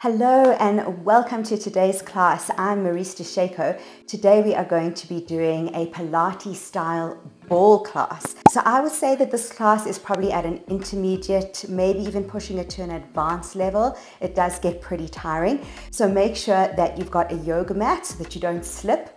Hello and welcome to today's class. I'm Marise Dusheiko. Today we are going to be doing a Pilates style ball class. So I would say that this class is probably at an intermediate, maybe even pushing it to an advanced level. It does get pretty tiring. So make sure that you've got a yoga mat so that you don't slip.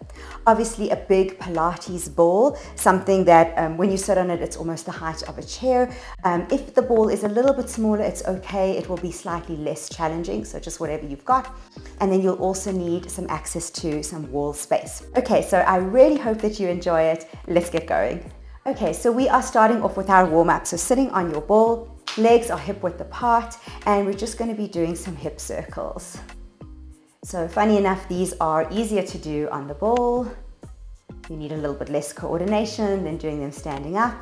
Obviously a big Pilates ball, something that when you sit on it, it's almost the height of a chair. If the ball is a little bit smaller, it's okay. It will be slightly less challenging. So just whatever you've got. And then you'll also need some access to some wall space. Okay, so I really hope that you enjoy it. Let's get going. Okay, so we are starting off with our warm-up. So sitting on your ball, legs are hip width apart, and we're just going to be doing some hip circles. So funny enough, these are easier to do on the ball. You need a little bit less coordination than doing them standing up.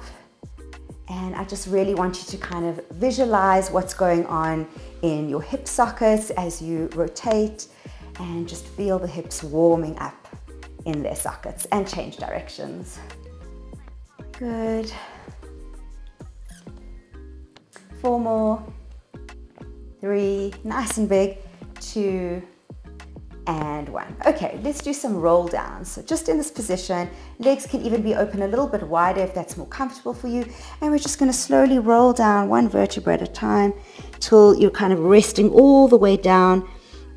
And I just really want you to kind of visualize what's going on in your hip sockets as you rotate, and just feel the hips warming up in their sockets and change directions. Good. 4 more. 3, nice and big. 2, and 1. Okay, let's do some roll downs. So just in this position, legs can even be open a little bit wider if that's more comfortable for you. And we're just going to slowly roll down one vertebra at a time till you're kind of resting all the way down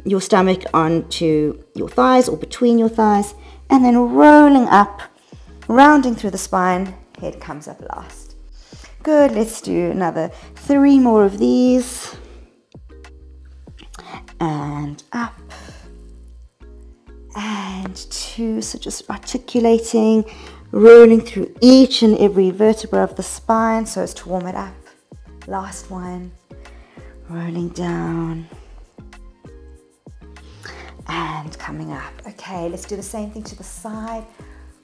your stomach onto your thighs or between your thighs, and then rolling up, rounding through the spine. Head comes up last. Good, let's do another 3 more of these. And up. And 2, so just articulating, rolling through each and every vertebra of the spine so as to warm it up. Last one, rolling down and coming up. Okay, let's do the same thing to the side,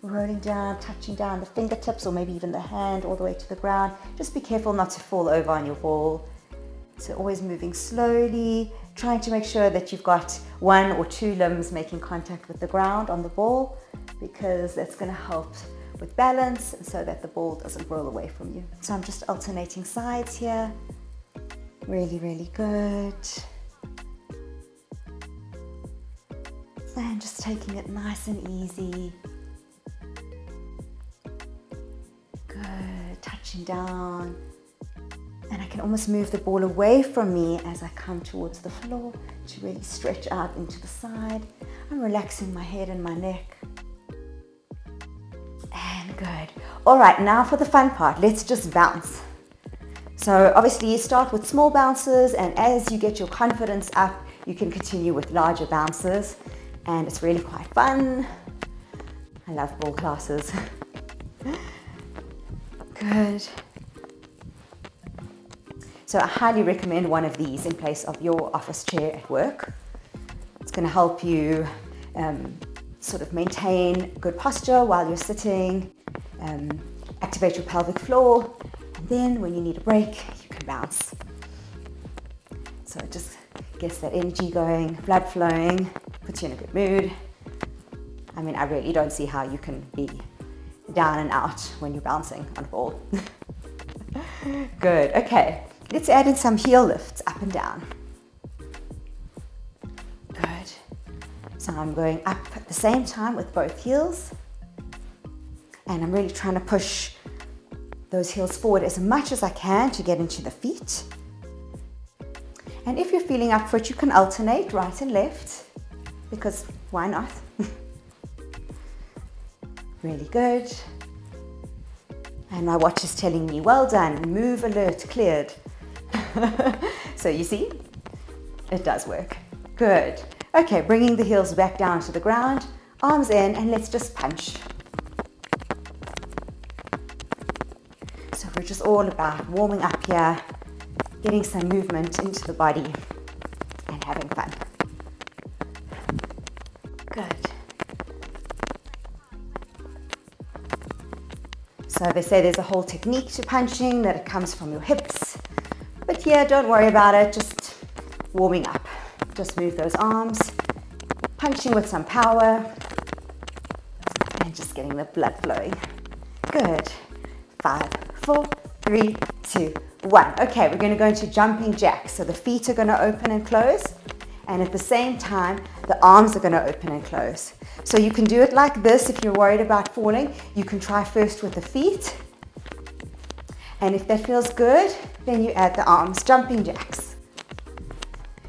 rolling down, touching down the fingertips or maybe even the hand all the way to the ground. Just be careful not to fall over on your ball. So always moving slowly, trying to make sure that you've got 1 or 2 limbs making contact with the ground on the ball, because that's going to help with balance and so that the ball doesn't roll away from you. So I'm just alternating sides here. Really, really good. And just taking it nice and easy. Good, touching down. And I can almost move the ball away from me as I come towards the floor to really stretch out into the side. I'm relaxing my head and my neck. And good. All right, now for the fun part. Let's just bounce. So obviously you start with small bounces, and as you get your confidence up, you can continue with larger bounces. And it's really quite fun. I love ball classes. Good. So I highly recommend one of these in place of your office chair at work. It's going to help you sort of maintain good posture while you're sitting, activate your pelvic floor, and then when you need a break, you can bounce. So it just gets that energy going, blood flowing, puts you in a good mood. I mean, I really don't see how you can be down and out when you're bouncing on a ball. Good, okay. Let's add in some heel lifts up and down. Good. So I'm going up at the same time with both heels. And I'm really trying to push those heels forward as much as I can to get into the feet. And if you're feeling up for it, you can alternate right and left, because why not? Really good. And my watch is telling me, well done, move alert, cleared. So you see, it does work. Good. Okay, bringing the heels back down to the ground, arms in, and let's just punch. So we're just all about warming up here, getting some movement into the body, and having fun. Good. So they say there's a whole technique to punching, that it comes from your hips. But yeah, don't worry about it, just warming up. Just move those arms, punching with some power, and just getting the blood flowing. Good. 5, 4, 3, 2, 1. Okay, we're going to go into jumping jacks. So the feet are going to open and close, And at the same time, the arms are going to open and close. So you can do it like this if you're worried about falling. You can try first with the feet. And if that feels good, then you add the arms, jumping jacks.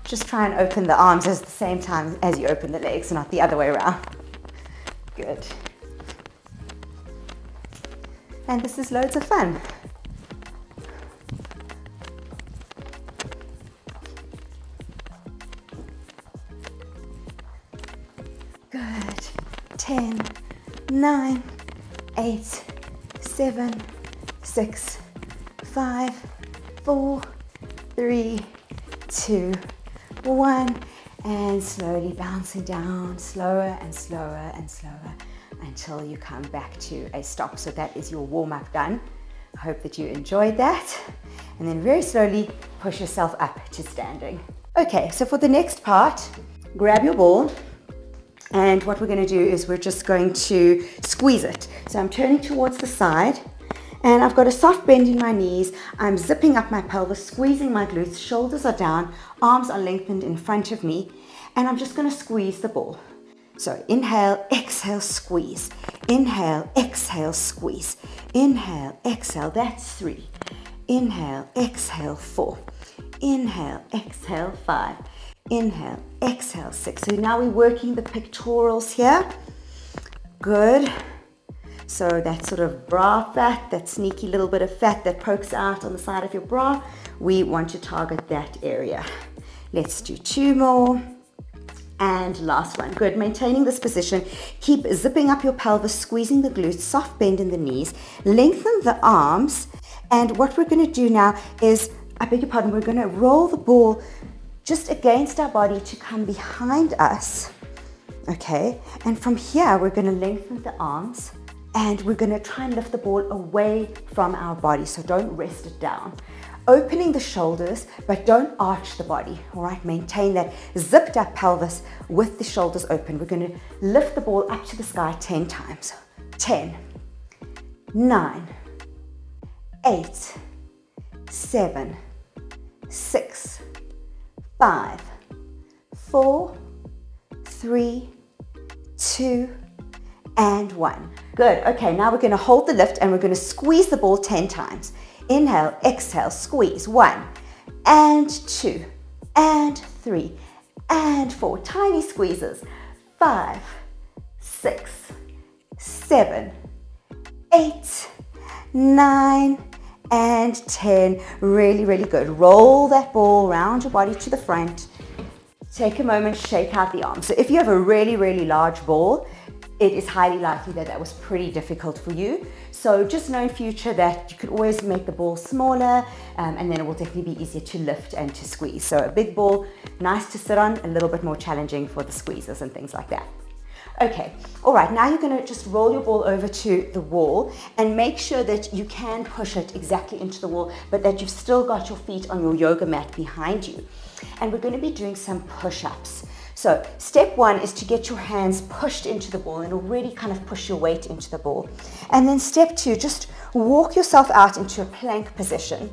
Just try and open the arms at the same time as you open the legs, not the other way around. Good. And this is loads of fun. Good. 10, 9, 8, 7, 6, 5, 4, 3, 2, 1. And slowly bouncing down, slower and slower and slower until you come back to a stop. So that is your warm-up done. I hope that you enjoyed that. And then very slowly push yourself up to standing. Okay, so for the next part, grab your ball. And what we're going to do is we're just going to squeeze it. So I'm turning towards the side and I've got a soft bend in my knees. I'm zipping up my pelvis, squeezing my glutes, shoulders are down, arms are lengthened in front of me, and I'm just going to squeeze the ball. So inhale, exhale, squeeze. Inhale, exhale, squeeze. Inhale, exhale, that's 3. Inhale, exhale, 4. Inhale, exhale, 5. Inhale, exhale, 6. So now we're working the pectorals here. Good. So that sort of bra fat, that sneaky little bit of fat that pokes out on the side of your bra, we want to target that area. Let's do 2 more. And last one. Good. Maintaining this position. Keep zipping up your pelvis, squeezing the glutes, soft bend in the knees, lengthen the arms. And what we're going to do now is, I beg your pardon, we're going to roll the ball just against our body to come behind us, okay? And from here, we're gonna lengthen the arms and we're gonna try and lift the ball away from our body, so don't rest it down. Opening the shoulders, but don't arch the body, all right? Maintain that zipped up pelvis with the shoulders open. We're gonna lift the ball up to the sky 10 times. 10, 9, 8, 7, 6, 5, 4, 3, 2, and 1. Good. Okay, now we're going to hold the lift and we're going to squeeze the ball 10 times. Inhale, exhale, squeeze. 1, and 2, and 3, and 4. Tiny squeezes. 5, 6, 7, 8, 9, and 10. Really, really good. Roll that ball around your body to the front. Take a moment, shake out the arms. So if you have a really, really large ball, it is highly likely that that was pretty difficult for you. So just know in future that you could always make the ball smaller, and then it will definitely be easier to lift and to squeeze. So a big ball, nice to sit on, a little bit more challenging for the squeezes and things like that. Okay, all right, now you're gonna just roll your ball over to the wall and make sure that you can push it exactly into the wall, but that you've still got your feet on your yoga mat behind you. And we're gonna be doing some push-ups. So step 1 is to get your hands pushed into the ball and already kind of push your weight into the ball. And then step 2, just walk yourself out into a plank position,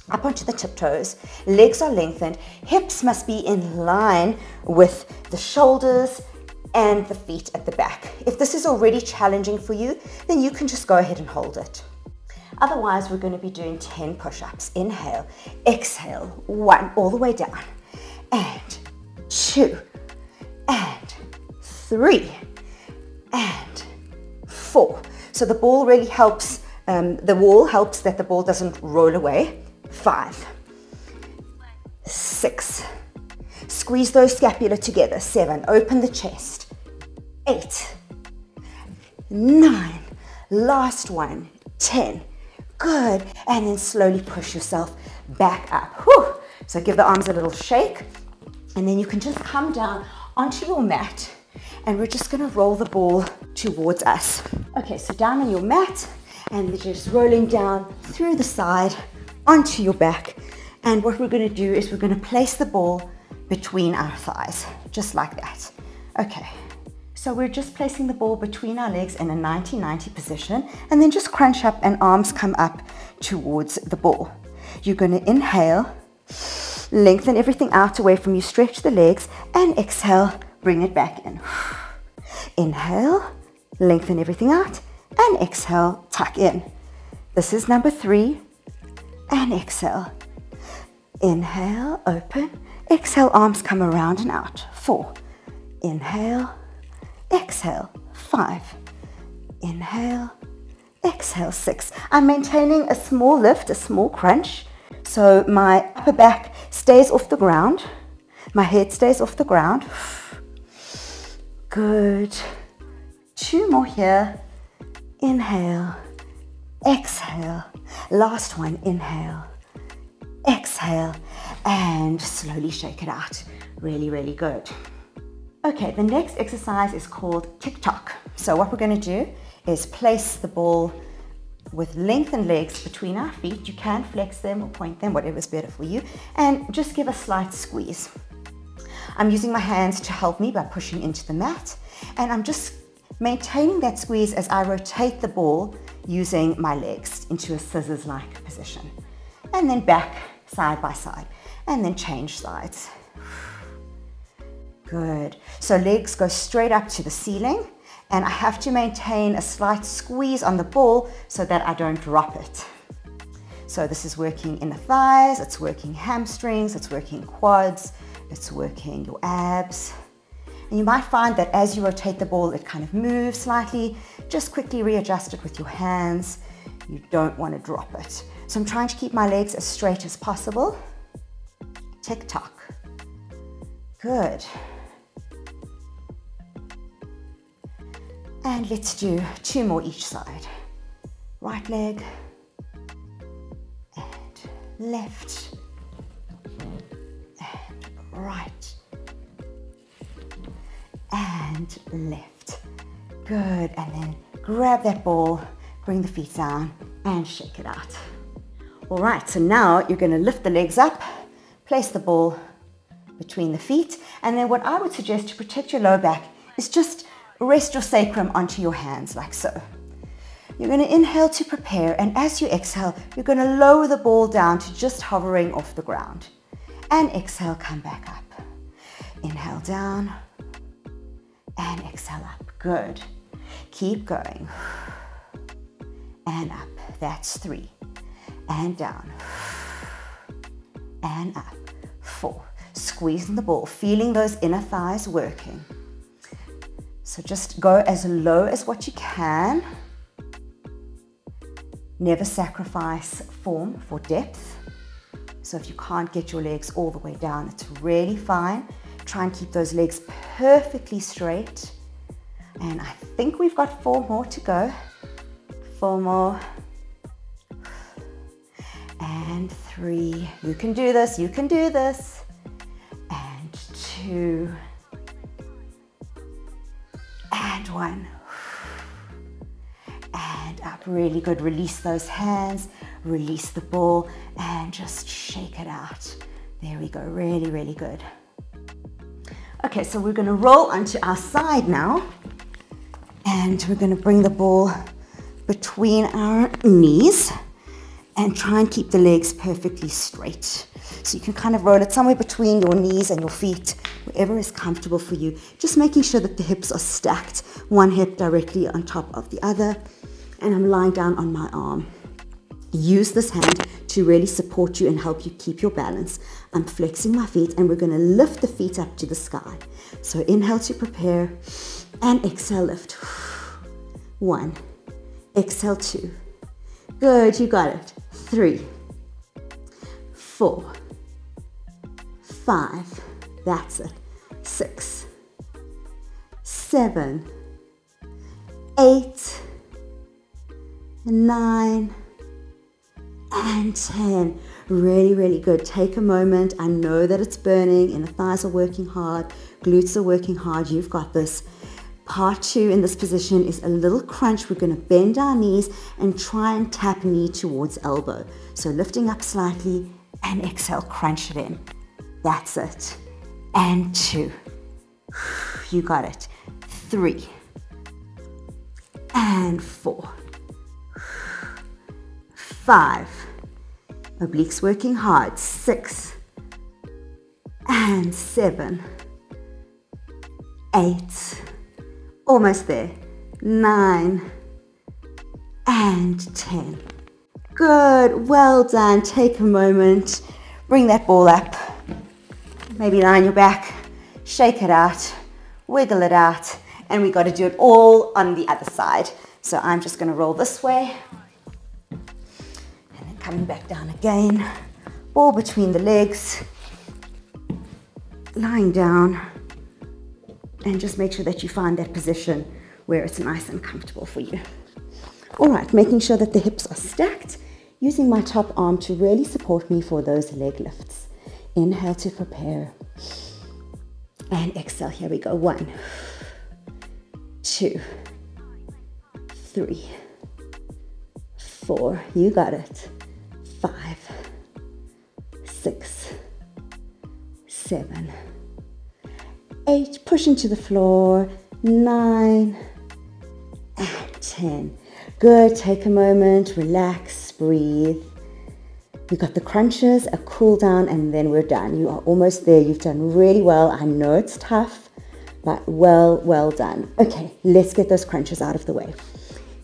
up onto the tiptoes, legs are lengthened, hips must be in line with the shoulders and the feet at the back. If this is already challenging for you, then you can just go ahead and hold it. Otherwise, we're going to be doing 10 push-ups. Inhale, exhale, 1, all the way down, and 2, and 3, and 4. So the ball really helps, the wall helps that the ball doesn't roll away. 5, 6, squeeze those scapula together. 7, open the chest. 8, 9, last one, 10. Good, and then slowly push yourself back up. Whew. So give the arms a little shake, and then you can just come down onto your mat, and we're just gonna roll the ball towards us. Okay, so down on your mat, and we're just rolling down through the side onto your back. And what we're gonna do is we're gonna place the ball between our thighs, just like that. Okay. So we're just placing the ball between our legs in a 90-90 position, and then just crunch up and arms come up towards the ball. You're going to inhale Lengthen everything out away from you. Stretch the legs and exhale. Bring it back in. Inhale. Lengthen everything out and exhale. Tuck in. This is number 3. And exhale. Inhale. Open. Exhale. Arms come around and out. 4. Inhale. Exhale. 5. Inhale. Exhale. 6. I'm maintaining a small lift, a small crunch. So my upper back stays off the ground. My head stays off the ground. Good. 2 more here. Inhale. Exhale. Last one. Inhale. Exhale. And slowly shake it out. Really, really good. Okay, the next exercise is called Tock. So what we're going to do is place the ball with lengthened legs between our feet. You can flex them or point them, whatever's better for you, and just give a slight squeeze. I'm using my hands to help me by pushing into the mat, and I'm just maintaining that squeeze as I rotate the ball using my legs into a scissors-like position. And then back, side by side, and then change sides. Good. So legs go straight up to the ceiling, and I have to maintain a slight squeeze on the ball so that I don't drop it. So this is working inner thighs, it's working hamstrings, it's working quads, it's working your abs. And you might find that as you rotate the ball, it kind of moves slightly. Just quickly readjust it with your hands. You don't want to drop it. So I'm trying to keep my legs as straight as possible. Tock. Good. And let's do 2 more each side. Right leg and left and right and left. Good. And then grab that ball, bring the feet down and shake it out. All right, so now you're going to lift the legs up, place the ball between the feet, and then what I would suggest to protect your low back is just rest your sacrum onto your hands like so. You're going to inhale to prepare, and as you exhale, you're going to lower the ball down to just hovering off the ground. And exhale, come back up. Inhale down, and exhale up. Good. Keep going. And up. That's 3. And down. And up. 4. Squeezing the ball, feeling those inner thighs working. So just go as low as what you can. Never sacrifice form for depth. So if you can't get your legs all the way down, it's really fine. Try and keep those legs perfectly straight. And I think we've got 4 more to go. 4 more. And 3. You can do this, you can do this. And 2. And 1. And up, really good. Release those hands, release the ball, and just shake it out. There we go, really, really good. Okay, so we're gonna roll onto our side now, and we're gonna bring the ball between our knees and try and keep the legs perfectly straight. So you can kind of roll it somewhere between your knees and your feet, wherever is comfortable for you. Just making sure that the hips are stacked, one hip directly on top of the other. And I'm lying down on my arm. Use this hand to really support you and help you keep your balance. I'm flexing my feet, and we're gonna lift the feet up to the sky. So inhale to prepare, and exhale, lift. 1, exhale, 2. Good, you got it. 3, 4, 5, that's it. 6, 7, 8, 9, and 10. Really, really good. Take a moment. I know that it's burning, inner thighs are working hard, glutes are working hard. You've got this. Part 2 in this position is a little crunch. We're going to bend our knees and try and tap knee towards elbow. So lifting up slightly and exhale, crunch it in. That's it. And 2. You got it. 3. And 4. 5. Obliques working hard. 6. and 7, 8, almost there, 9, and 10. Good, well done. Take a moment, bring that ball up, maybe lie on your back, shake it out, wiggle it out, and we got to do it all on the other side. So I'm just going to roll this way, and then coming back down again, ball between the legs, lying down, and just make sure that you find that position where it's nice and comfortable for you. All right, making sure that the hips are stacked, using my top arm to really support me for those leg lifts. Inhale to prepare, and exhale. Here we go. 1, 2, 3, 4, you got it. 5, 6, 7, 8, push into the floor, 9, and 10. Good, take a moment, relax, breathe. We got the crunches, a cool down, and then we're done. You are almost there. You've done really well. I know it's tough, but well done. Okay, let's get those crunches out of the way.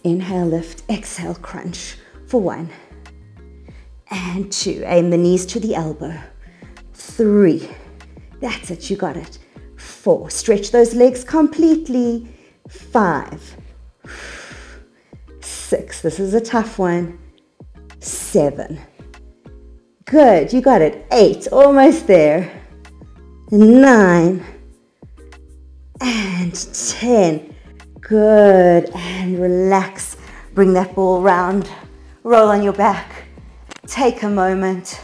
Inhale, lift, exhale, crunch for 1 and 2. Aim the knees to the elbow. 3, that's it, you got it. 4, stretch those legs completely. 5, 6, this is a tough one. 7, good, you got it. 8, almost there. 9 and 10. Good, and relax. Bring that ball round. Roll on your back. Take a moment.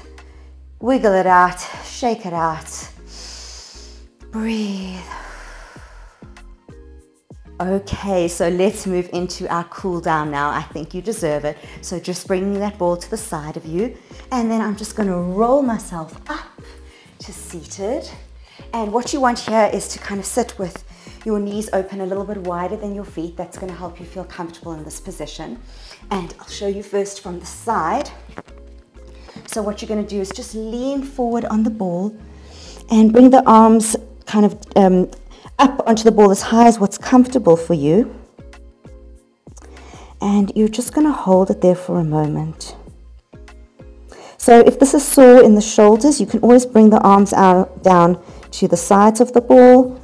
Wiggle it out. Shake it out. Breathe. Okay, so let's move into our cool down now. I think you deserve it. So just bringing that ball to the side of you. And then I'm just going to roll myself up to seated. And what you want here is to kind of sit with your knees open a little bit wider than your feet. That's going to help you feel comfortable in this position. And I'll show you first from the side. So what you're going to do is just lean forward on the ball and bring the arms kind of up onto the ball as high as what's comfortable for you. And you're just going to hold it there for a moment. So if this is sore in the shoulders, you can always bring the arms out down to the sides of the ball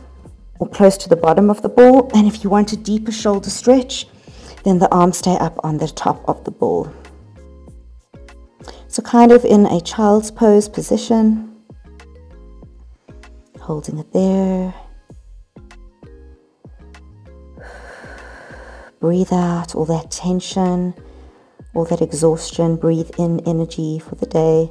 or close to the bottom of the ball. And if you want a deeper shoulder stretch, then the arms stay up on the top of the ball. So kind of in a child's pose position, holding it there. Breathe out all that tension, all that exhaustion. Breathe in energy for the day.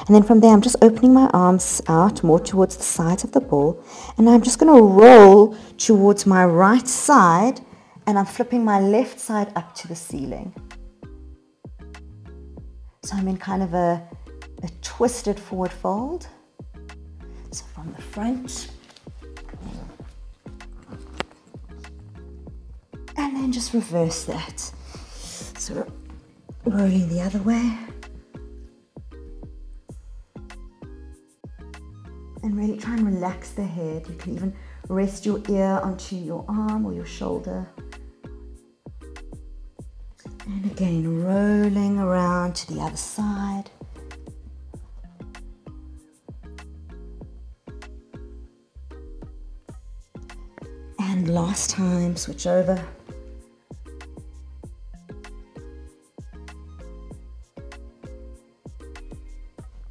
And then from there, I'm just opening my arms out more towards the sides of the ball. And I'm just going to roll towards my right side. And I'm flipping my left side up to the ceiling. So I'm in kind of a twisted forward fold. So from the front. And then just reverse that. So rolling the other way. And really try and relax the head. You can even rest your ear onto your arm or your shoulder. And again, rolling around to the other side. And last time, switch over.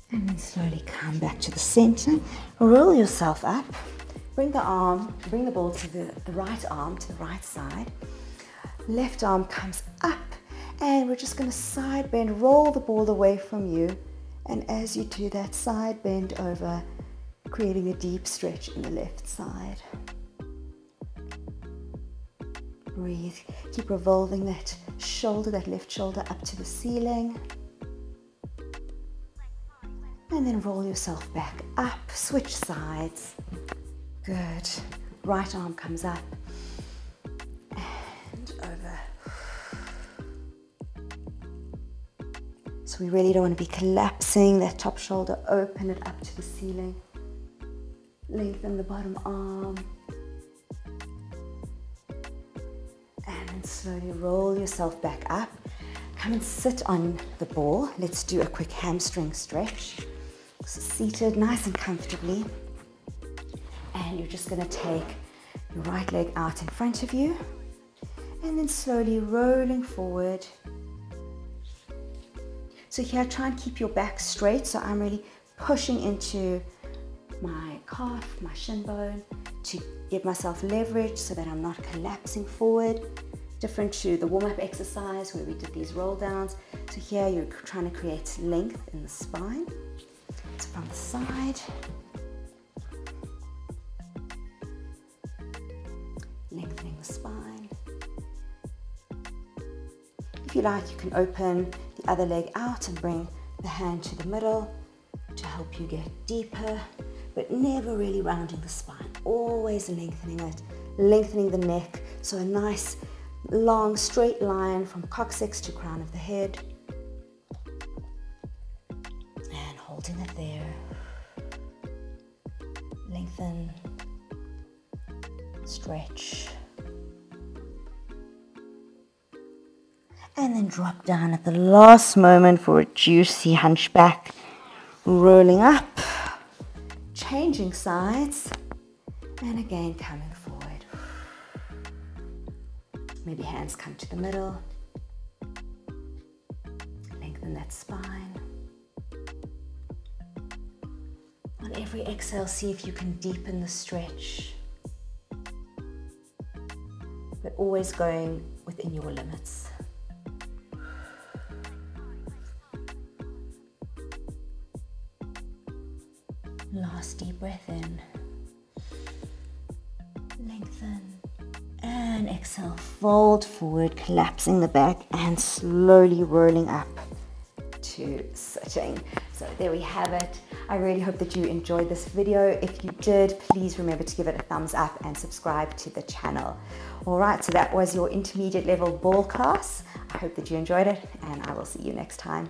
And then slowly come back to the center. Roll yourself up. Bring the ball to the right arm, to the right side. Left arm comes up. And we're just going to side bend, roll the ball away from you. And as you do that, side bend over, creating a deep stretch in the left side. Breathe. Keep revolving that shoulder, that left shoulder up to the ceiling. And then roll yourself back up. Switch sides. Good. Right arm comes up. And over. So So we really don't want to be collapsing that top shoulder, open it up to the ceiling. Lengthen the bottom arm. And then slowly roll yourself back up. Come and sit on the ball. Let's do a quick hamstring stretch. So seated nice and comfortably. And you're just going to take your right leg out in front of you. And then slowly rolling forward. So here, try and keep your back straight. So I'm really pushing into my calf, my shin bone, to give myself leverage so that I'm not collapsing forward. Different to the warm-up exercise where we did these roll downs. So here you're trying to create length in the spine. So from the side, lengthening the spine. If you like, you can open the other leg out and bring the hand to the middle to help you get deeper, but never really rounding the spine, always lengthening it, lengthening the neck. So a nice long straight line from coccyx to crown of the head. And holding it there. Lengthen, stretch. And then drop down at the last moment for a juicy hunchback. Rolling up, changing sides, and again coming forward. Maybe hands come to the middle. Lengthen that spine. On every exhale, see if you can deepen the stretch, but always going within your limits. Last deep breath in. Lengthen. And exhale, fold forward, collapsing the back and slowly rolling up to sitting. So there we have it. I really hope that you enjoyed this video. If you did, please remember to give it a thumbs up and subscribe to the channel. All right, so that was your intermediate level ball class. I hope that you enjoyed it, and I will see you next time.